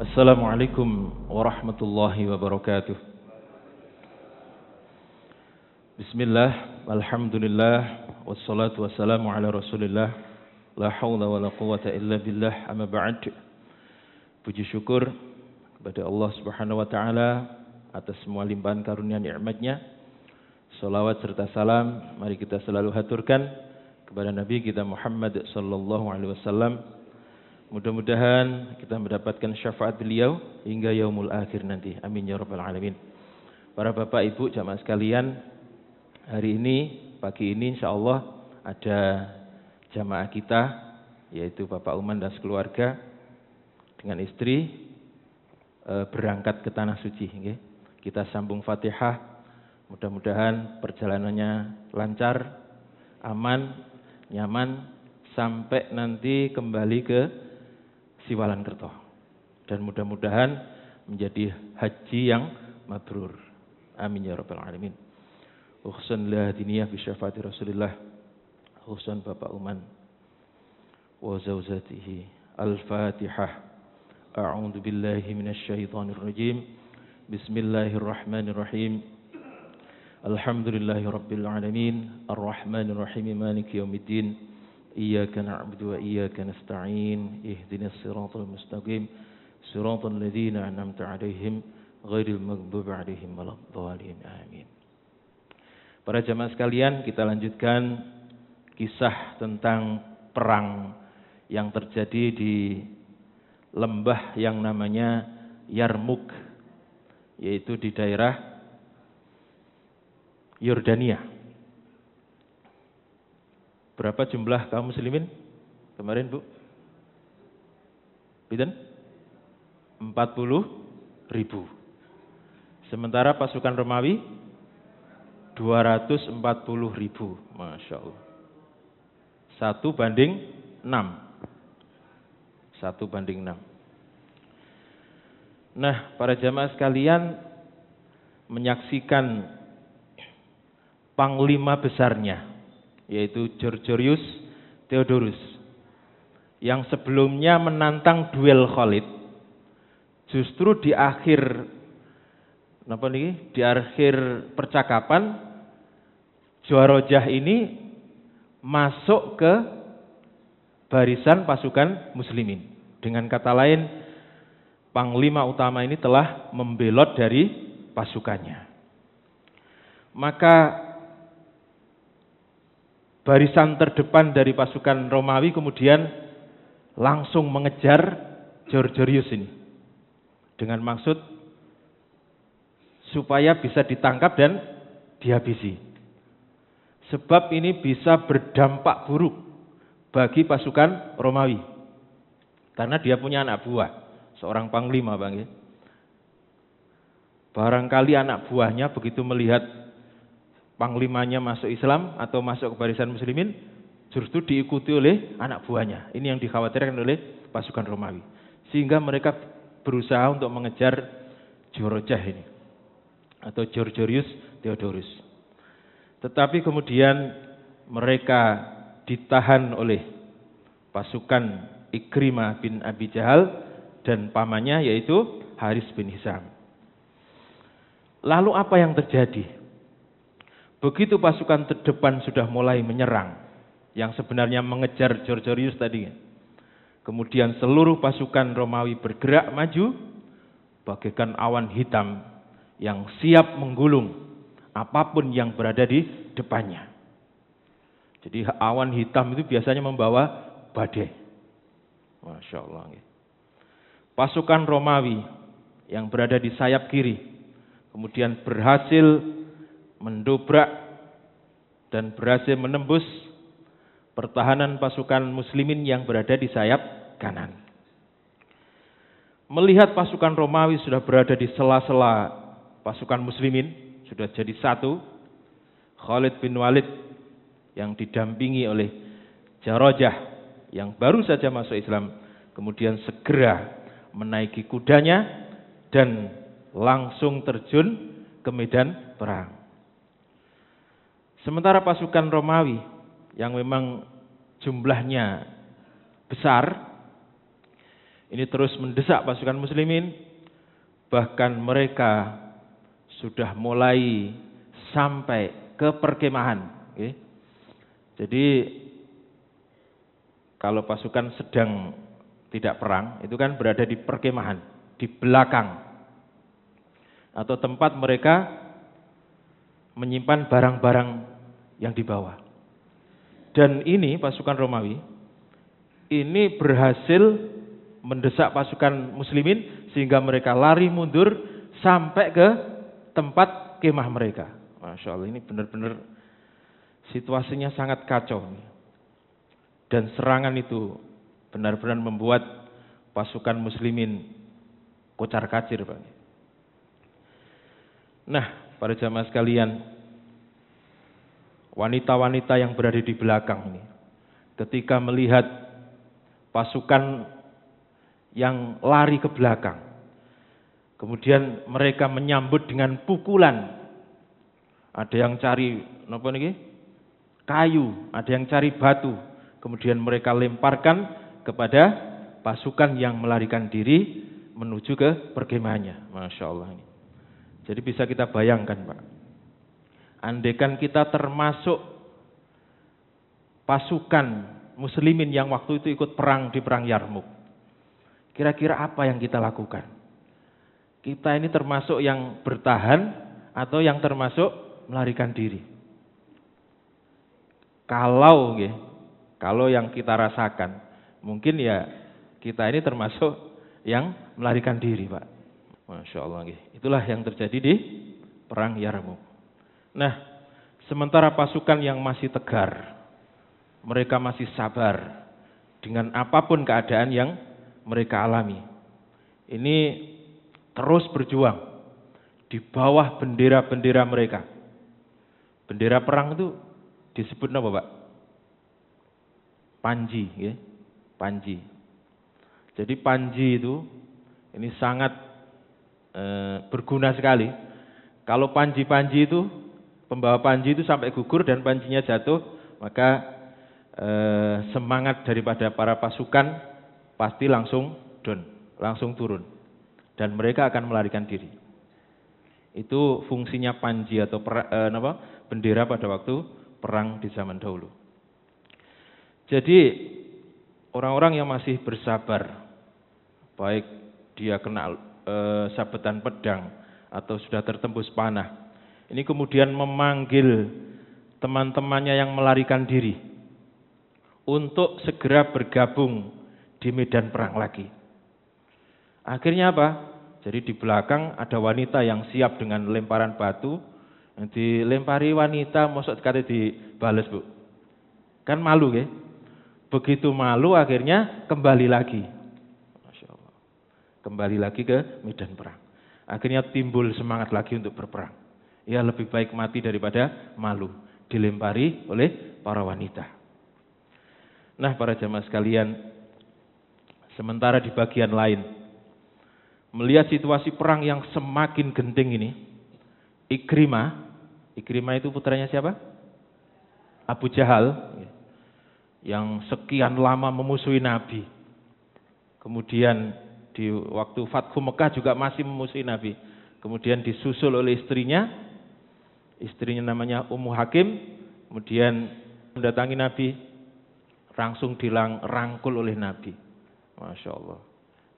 Assalamualaikum warahmatullahi wabarakatuh. Bismillah, alhamdulillah, wassalatu wassalamu ala rasulillah, la hawla wa la quwata illa billah, amma ba'd. Puji syukur kepada Allah subhanahu wa ta'ala atas semua limpahan karunia nikmatnya. Salawat serta salam mari kita selalu haturkan kepada Nabi kita Muhammad sallallahu alaihi wasallam. Mudah-mudahan kita mendapatkan syafaat beliau hingga yaumul akhir nanti. Amin ya rabbal alamin. Para bapak ibu jamaah sekalian, hari ini, pagi ini insyaallah ada jamaah kita, yaitu Bapak Uman dan sekeluarga dengan istri berangkat ke Tanah Suci. Kita sambung Fatihah, mudah-mudahan perjalanannya lancar, aman, nyaman, sampai nanti kembali ke Siwalan-Kerto. Dan mudah-mudahan menjadi haji yang mabrur. Amin ya rabbal alamin. Ukhsan la diniyah bi syafaati Rasulillah. Ukhsan Bapak Uman wa zawjatihi. Al-Fatihah. A'udzu billahi minasy syaithanir rajim. Bismillahirrahmanirrahim. Alhamdulillahi rabbil alamin. Ar-Rahmanir Rahim. Maliki yaumiddin. إياك نعبد وإياك نستعين اهدنا الصراط المستقيم صراط الذين أنعمت عليهم غير المغضوب عليهم ولا الضالين آمين. Para jamaah sekalian, kita lanjutkan kisah tentang perang yang terjadi di lembah yang namanya Yarmuk, yaitu di daerah Yordania. Berapa jumlah kaum muslimin kemarin, Bu? Biden? 40.000. Sementara pasukan Romawi 240.000. Masya Allah. 1 banding 6. 1 banding 6. Nah, para jamaah sekalian menyaksikan panglima besarnya, yaitu Georgius Theodorus, yang sebelumnya menantang duel Khalid. Justru di akhir percakapan, Dwarojah ini masuk ke barisan pasukan muslimin. Dengan kata lain, panglima utama ini telah membelot dari pasukannya. Maka barisan terdepan dari pasukan Romawi kemudian langsung mengejar Georgius ini dengan maksud supaya bisa ditangkap dan dihabisi. Sebab ini bisa berdampak buruk bagi pasukan Romawi. Karena dia punya anak buah, seorang panglima, Bang. Barangkali anak buahnya begitu melihat panglimanya masuk Islam atau masuk ke barisan muslimin, justru diikuti oleh anak buahnya. Ini yang dikhawatirkan oleh pasukan Romawi. Sehingga mereka berusaha untuk mengejar Dwarojah ini, atau Georgius Theodorus. Tetapi kemudian mereka ditahan oleh pasukan Ikrimah bin Abi Jahal dan pamannya, yaitu Haris bin Hisham. Lalu apa yang terjadi? Begitu pasukan terdepan sudah mulai menyerang, yang sebenarnya mengejar Georgius tadi, kemudian seluruh pasukan Romawi bergerak maju bagaikan awan hitam yang siap menggulung apapun yang berada di depannya. Jadi awan hitam itu biasanya membawa badai. Masya Allah. Pasukan Romawi yang berada di sayap kiri kemudian berhasil mendobrak dan berhasil menembus pertahanan pasukan muslimin yang berada di sayap kanan. Melihat pasukan Romawi sudah berada di sela-sela pasukan muslimin, sudah jadi satu, Khalid bin Walid yang didampingi oleh Dwarojah yang baru saja masuk Islam, kemudian segera menaiki kudanya dan langsung terjun ke medan perang. Sementara pasukan Romawi yang memang jumlahnya besar, Ini terus mendesak pasukan muslimin, bahkan mereka sudah mulai sampai ke perkemahan. Okay. Jadi kalau pasukan sedang tidak perang, itu kan berada di perkemahan, di belakang, atau tempat mereka menyimpan barang-barang yang dibawa. Dan ini pasukan Romawi, ini berhasil mendesak pasukan muslimin sehingga mereka lari mundur sampai ke tempat kemah mereka. Masya Allah, ini benar-benar situasinya sangat kacau. Dan serangan itu benar-benar membuat pasukan muslimin kocar-kacir, Pak. Nah, para jamaah sekalian, wanita-wanita yang berada di belakang ini, ketika melihat pasukan yang lari ke belakang, kemudian mereka menyambut dengan pukulan. Ada yang cari kayu, ada yang cari batu, kemudian mereka lemparkan kepada pasukan yang melarikan diri menuju ke perkemahannya. Masya Allah ini. Jadi bisa kita bayangkan, Pak, andaikan kita termasuk pasukan muslimin yang waktu itu ikut perang di perang Yarmuk, kira-kira apa yang kita lakukan? Kita ini termasuk yang bertahan atau yang termasuk melarikan diri? Kalau yang kita rasakan, mungkin ya kita ini termasuk yang melarikan diri, Pak. Masya Allah. Itulah yang terjadi di perang Yarmuk. Nah, sementara pasukan yang masih tegar, mereka masih sabar dengan apapun keadaan yang mereka alami. Ini terus berjuang di bawah bendera-bendera mereka. Bendera perang itu disebut apa, Pak? Panji, ya? Panji. Jadi panji itu ini sangat berguna sekali. Kalau panji-panji itu, pembawa panji itu sampai gugur dan panjinya jatuh, maka semangat daripada para pasukan pasti langsung down, langsung turun, dan mereka akan melarikan diri. Itu fungsinya panji atau bendera pada waktu perang di zaman dahulu. Jadi orang-orang yang masih bersabar, baik dia kena sabetan pedang atau sudah tertembus panah, ini kemudian memanggil teman-temannya yang melarikan diri untuk segera bergabung di medan perang lagi. Akhirnya apa? Jadi di belakang ada wanita yang siap dengan lemparan batu. Dilempari wanita, mosok sekali dibales, Bu. Kan malu, ya? Begitu malu akhirnya kembali lagi. Masya Allah. Kembali lagi ke medan perang. Akhirnya timbul semangat lagi untuk berperang. Ya, lebih baik mati daripada malu dilempari oleh para wanita. Nah, para jamaah sekalian, sementara di bagian lain, melihat situasi perang yang semakin genting ini, Ikrimah itu putranya siapa? Abu Jahal, yang sekian lama memusuhi Nabi. Kemudian di waktu Fathu Mekah juga masih memusuhi Nabi. Kemudian disusul oleh istrinya namanya Ummu Hakim, kemudian mendatangi Nabi, langsung dirangkul oleh Nabi. Masya Allah.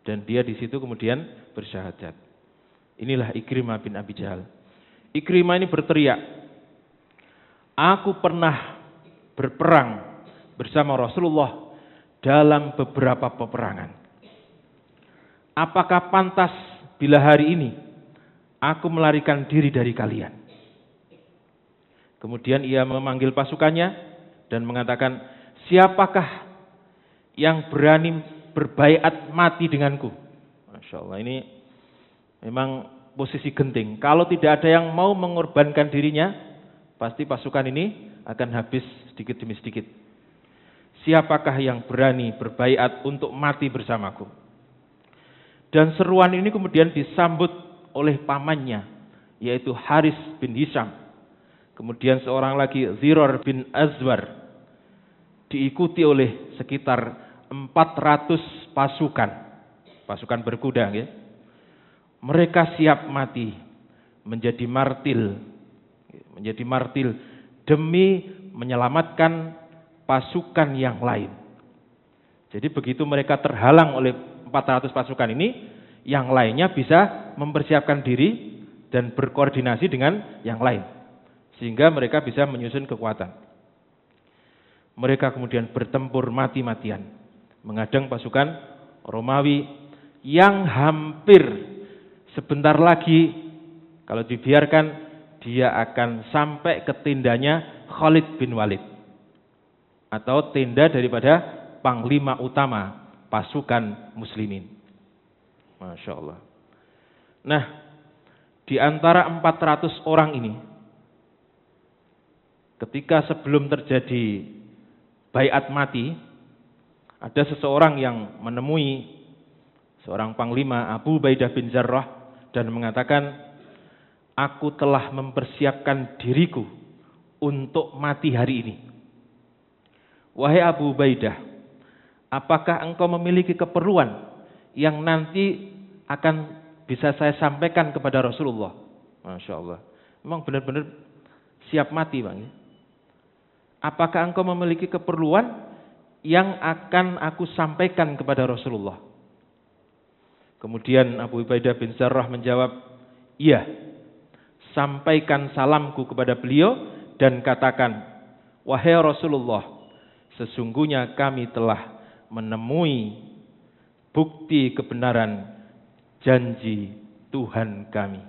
Dan dia di situ kemudian bersyahadat. Inilah Ikrimah bin Abi Jahal. Ikrimah ini berteriak, aku pernah berperang bersama Rasulullah dalam beberapa peperangan. Apakah pantas bila hari ini aku melarikan diri dari kalian? Kemudian ia memanggil pasukannya dan mengatakan, siapakah yang berani berbaiat mati denganku? Masya Allah, ini memang posisi genting. Kalau tidak ada yang mau mengorbankan dirinya, pasti pasukan ini akan habis sedikit demi sedikit. Siapakah yang berani berbaiat untuk mati bersamaku? Dan seruan ini kemudian disambut oleh pamannya, yaitu Haris bin Hisham. Kemudian seorang lagi, Zirar bin Azwar, diikuti oleh sekitar 400 pasukan pasukan berkuda, ya. Mereka siap mati menjadi martil demi menyelamatkan pasukan yang lain. Jadi begitu mereka terhalang oleh 400 pasukan ini, yang lainnya bisa mempersiapkan diri dan berkoordinasi dengan yang lain, sehingga mereka bisa menyusun kekuatan. Mereka kemudian bertempur mati-matian menghadang pasukan Romawi yang hampir sebentar lagi kalau dibiarkan dia akan sampai ke tendanya Khalid bin Walid, atau tenda daripada panglima utama pasukan muslimin. Masya Allah. Nah, di antara 400 orang ini, ketika sebelum terjadi baiat mati, ada seseorang yang menemui seorang panglima, Abu Ubaidah bin Jarrah, dan mengatakan, aku telah mempersiapkan diriku untuk mati hari ini. Wahai Abu Ubaidah, apakah engkau memiliki keperluan yang nanti akan bisa saya sampaikan kepada Rasulullah? Masya Allah. Memang benar-benar siap mati, Bang. Apakah engkau memiliki keperluan yang akan aku sampaikan kepada Rasulullah? Kemudian Abu Ubaidah bin Jarrah menjawab, iya, sampaikan salamku kepada beliau dan katakan, wahai Rasulullah, sesungguhnya kami telah menemui bukti kebenaran janji Tuhan kami.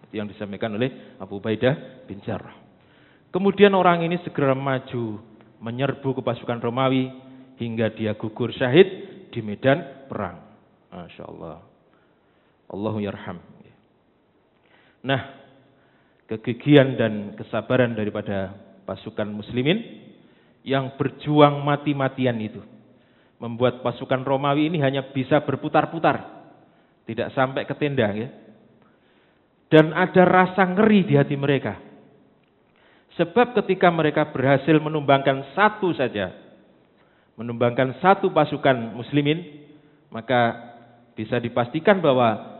Itu yang disampaikan oleh Abu Ubaidah bin Jarrah. Kemudian orang ini segera maju menyerbu ke pasukan Romawi hingga dia gugur syahid di medan perang. Masya Allah. Allahu yarham. Nah, kegigihan dan kesabaran daripada pasukan muslimin yang berjuang mati-matian itu membuat pasukan Romawi ini hanya bisa berputar-putar, tidak sampai ke tenda, ya. Dan ada rasa ngeri di hati mereka. Sebab ketika mereka berhasil menumbangkan satu pasukan muslimin, maka bisa dipastikan bahwa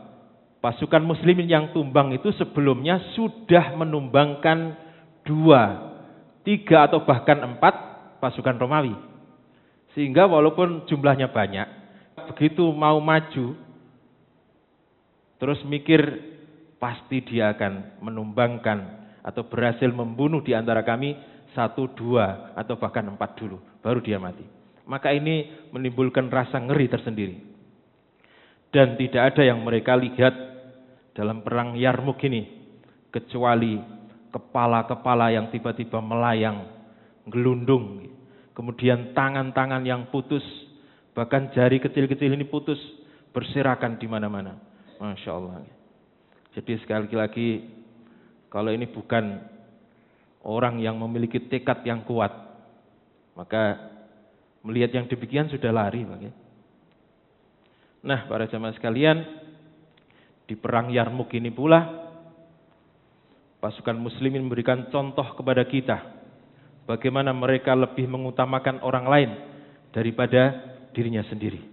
pasukan muslimin yang tumbang itu sebelumnya sudah menumbangkan 2, 3 atau bahkan 4 pasukan Romawi. Sehingga walaupun jumlahnya banyak, begitu mau maju, terus mikir pasti dia akan menumbangkan atau berhasil membunuh di antara kami 1, 2 atau bahkan 4 dulu, baru dia mati. Maka ini menimbulkan rasa ngeri tersendiri. Dan tidak ada yang mereka lihat dalam perang Yarmuk ini kecuali kepala-kepala yang tiba-tiba melayang, gelundung, kemudian tangan-tangan yang putus, bahkan jari kecil-kecil ini putus, berserakan di mana-mana. Masya Allah. Jadi sekali lagi, kalau ini bukan orang yang memiliki tekad yang kuat, maka melihat yang demikian sudah lari, Pak. Nah, para jamaah sekalian, di perang Yarmuk ini pula pasukan muslimin memberikan contoh kepada kita bagaimana mereka lebih mengutamakan orang lain daripada dirinya sendiri.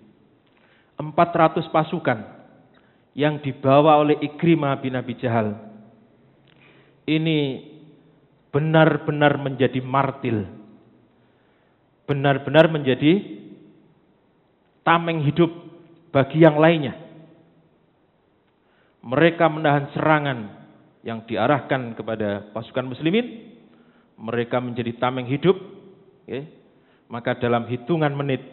400 pasukan yang dibawa oleh Ikrimah bin Abi Jahal ini benar-benar menjadi martil, benar-benar menjadi tameng hidup bagi yang lainnya. Mereka menahan serangan yang diarahkan kepada pasukan muslimin, mereka menjadi tameng hidup, ya. Maka dalam hitungan menit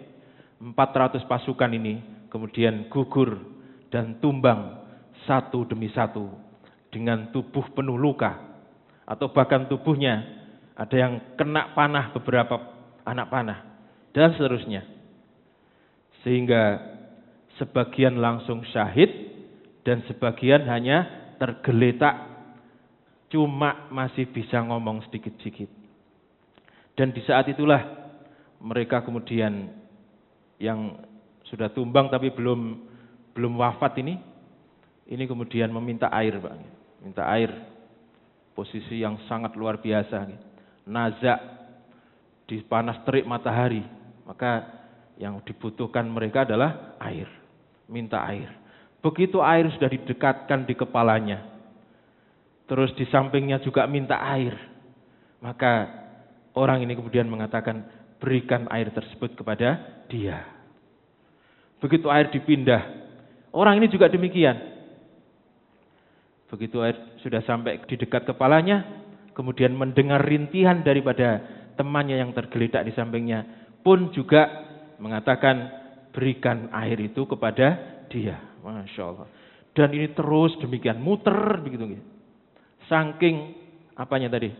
400 pasukan ini kemudian gugur dan tumbang satu demi satu dengan tubuh penuh luka, atau bahkan tubuhnya ada yang kena panah, beberapa anak panah, dan seterusnya. Sehingga sebagian langsung syahid dan sebagian hanya tergeletak, cuma masih bisa ngomong sedikit-sedikit. Dan di saat itulah mereka kemudian yang sudah tumbang tapi belum wafat ini kemudian meminta air, Pak. Minta air, posisi yang sangat luar biasa. Nazak di panas terik matahari, maka yang dibutuhkan mereka adalah air. minta air. Begitu air sudah didekatkan di kepalanya, terus di sampingnya juga minta air, maka orang ini kemudian mengatakan, berikan air tersebut kepada dia. Begitu air dipindah, orang ini juga demikian. Begitu air sudah sampai di dekat kepalanya, kemudian mendengar rintihan daripada temannya yang tergeletak di sampingnya, pun juga mengatakan, berikan air itu kepada dia. Masya Allah. Dan ini terus demikian, muter begitu. Saking apanya tadi?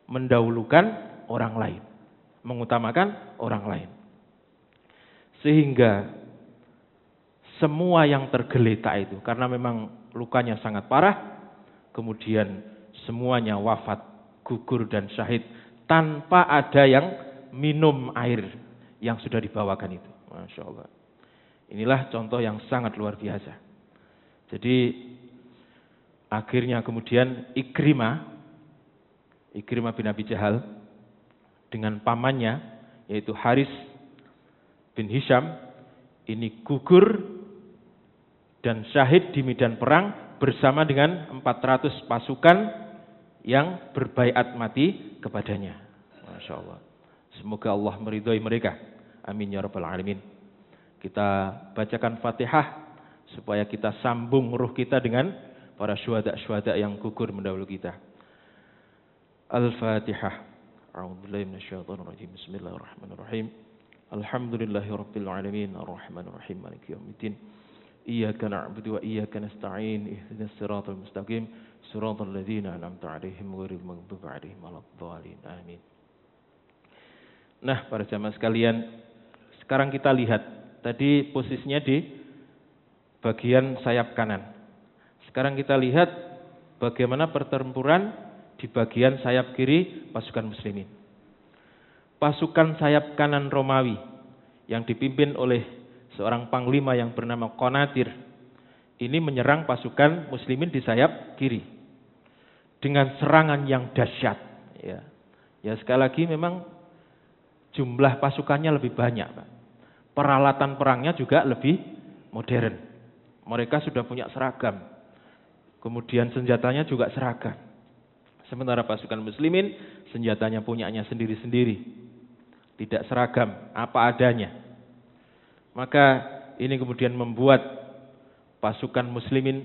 Mendahulukan orang lain, mengutamakan orang lain. Sehingga semua yang tergeletak itu, karena memang lukanya sangat parah, kemudian semuanya wafat, gugur dan syahid, tanpa ada yang minum air yang sudah dibawakan itu. Masya Allah. Inilah contoh yang sangat luar biasa. Jadi akhirnya kemudian Ikrimah bin Abi Jahal dengan pamannya yaitu Haris bin Hisham ini gugur dan syahid di medan perang bersama dengan 400 pasukan yang berbaiat mati kepadanya. Masya Allah. Semoga Allah meridhai mereka. Amin ya rabbal alamin. Kita bacakan Fatihah supaya kita sambung ruh kita dengan para syuhada yang gugur mendahulu kita. Al-Fatihah. A'udzubillahi minasyaitonir rajim. Bismillahirrahmanirrahim. Alhamdulillahirabbil alamin arrahmanir rahim maliki yaumiddin. Iyyaka na'budu wa iyyaka nasta'in ihdinas siratal mustaqim siratal ladzina an'amta 'alaihim ghairil maghdubi 'alaihim waladdallin. Amin. Nah, para jamaah sekalian, sekarang kita lihat tadi posisinya di bagian sayap kanan. Sekarang kita lihat bagaimana pertempuran di bagian sayap kiri pasukan muslimin. Pasukan sayap kanan Romawi yang dipimpin oleh seorang panglima yang bernama Qanatir ini menyerang pasukan muslimin di sayap kiri dengan serangan yang dahsyat. Ya sekali lagi memang jumlah pasukannya lebih banyak, Pak. Peralatan perangnya juga lebih modern. Mereka sudah punya seragam. Kemudian senjatanya juga seragam. Sementara pasukan muslimin senjatanya punyanya sendiri-sendiri. Tidak seragam, apa adanya. Maka ini kemudian membuat pasukan muslimin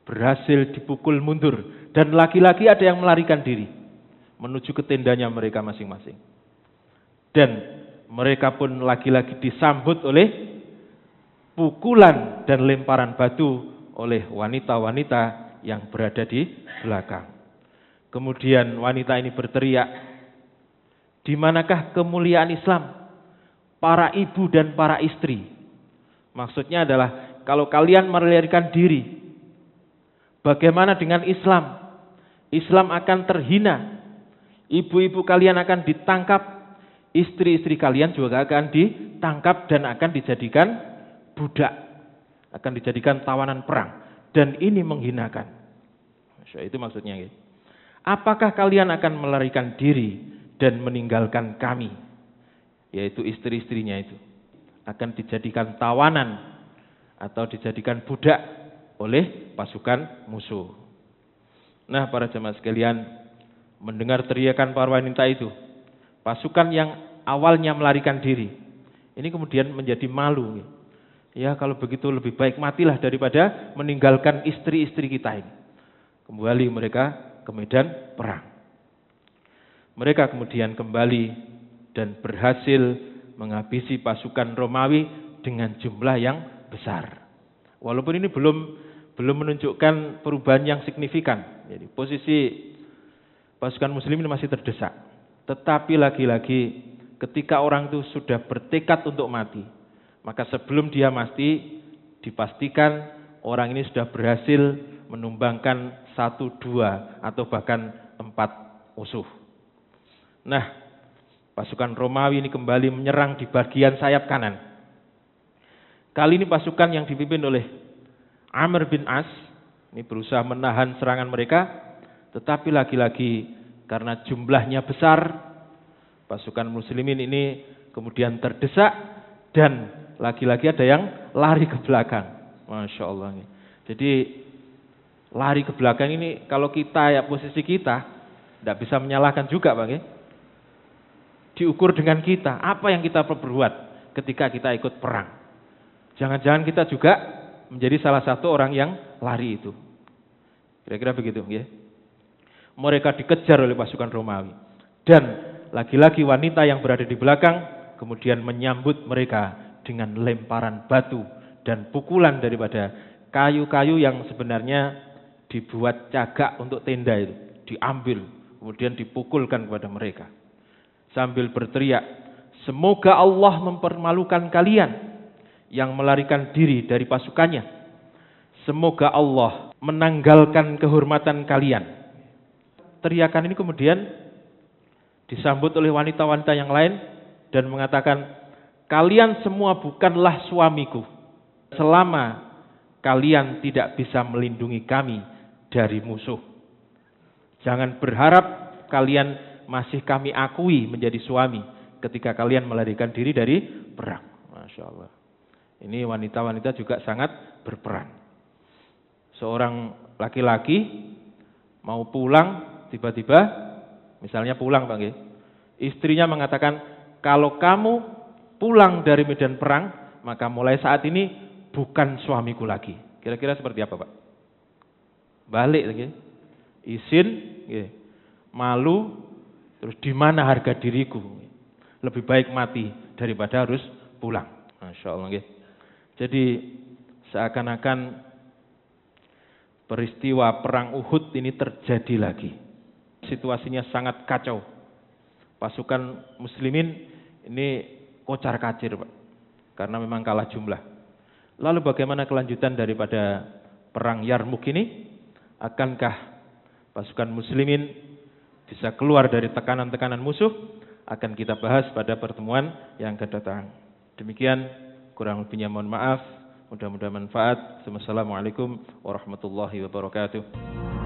berhasil dipukul mundur. Dan laki-laki ada yang melarikan diri menuju ke tendanya mereka masing-masing. Dan mereka pun lagi-lagi disambut oleh pukulan dan lemparan batu oleh wanita-wanita yang berada di belakang. Kemudian wanita ini berteriak, "Di manakah kemuliaan Islam? Para ibu dan para istri." Maksudnya adalah kalau kalian melarikan diri, bagaimana dengan Islam? Islam akan terhina. Ibu-ibu kalian akan ditangkap. Istri-istri kalian juga akan ditangkap dan akan dijadikan budak. Akan dijadikan tawanan perang. Dan ini menghinakan. Itu maksudnya. Apakah kalian akan melarikan diri dan meninggalkan kami? Yaitu istri-istrinya itu. Akan dijadikan tawanan atau dijadikan budak oleh pasukan musuh. Nah, para jemaah sekalian, mendengar teriakan para wanita itu, pasukan yang awalnya melarikan diri, ini kemudian menjadi malu. Ya, kalau begitu lebih baik matilah daripada meninggalkan istri-istri kita ini. Kembali mereka ke medan perang. Mereka kemudian kembali dan berhasil menghabisi pasukan Romawi dengan jumlah yang besar. Walaupun ini belum menunjukkan perubahan yang signifikan. Jadi posisi pasukan muslimin masih terdesak. Tetapi lagi-lagi ketika orang itu sudah bertekad untuk mati, maka sebelum dia mati dipastikan orang ini sudah berhasil menumbangkan 1, 2 atau bahkan 4 musuh. Nah, pasukan Romawi ini kembali menyerang di bagian sayap kanan. Kali ini pasukan yang dipimpin oleh Amr bin As ini berusaha menahan serangan mereka, tetapi lagi-lagi karena jumlahnya besar, pasukan muslimin ini kemudian terdesak dan lagi-lagi ada yang lari ke belakang. Masya Allah. Jadi lari ke belakang ini kalau kita ya posisi kita tidak bisa menyalahkan juga Bang ya. Diukur dengan kita, apa yang kita perbuat ketika kita ikut perang. Jangan-jangan kita juga menjadi salah satu orang yang lari itu. Kira-kira begitu ya. Mereka dikejar oleh pasukan Romawi. Dan lagi-lagi wanita yang berada di belakang kemudian menyambut mereka dengan lemparan batu dan pukulan daripada kayu-kayu yang sebenarnya dibuat cagak untuk tenda itu. Diambil, kemudian dipukulkan kepada mereka. Sambil berteriak, semoga Allah mempermalukan kalian yang melarikan diri dari pasukannya. Semoga Allah menanggalkan kehormatan kalian. Teriakan ini kemudian disambut oleh wanita-wanita yang lain dan mengatakan, kalian semua bukanlah suamiku selama kalian tidak bisa melindungi kami dari musuh. Jangan berharap kalian masih kami akui menjadi suami ketika kalian melarikan diri dari perang. Masya Allah. Ini wanita-wanita juga sangat berperan. Seorang laki-laki mau pulang, tiba-tiba misalnya pulang Bang, istrinya mengatakan, kalau kamu pulang dari medan perang, maka mulai saat ini bukan suamiku lagi. Kira-kira seperti apa Pak? Balik lagi, izin, malu, terus di mana harga diriku? Lebih baik mati daripada harus pulang. Masya Allah. Jadi seakan-akan peristiwa perang Uhud ini terjadi lagi. Situasinya sangat kacau. Pasukan muslimin ini kocar-kacir Pak, karena memang kalah jumlah. Lalu bagaimana kelanjutan daripada perang Yarmuk ini? Akankah pasukan muslimin bisa keluar dari tekanan-tekanan musuh? Akan kita bahas pada pertemuan yang akan datang. Demikian, kurang lebihnya mohon maaf. Mudah-mudahan manfaat. Wassalamualaikum warahmatullahi wabarakatuh.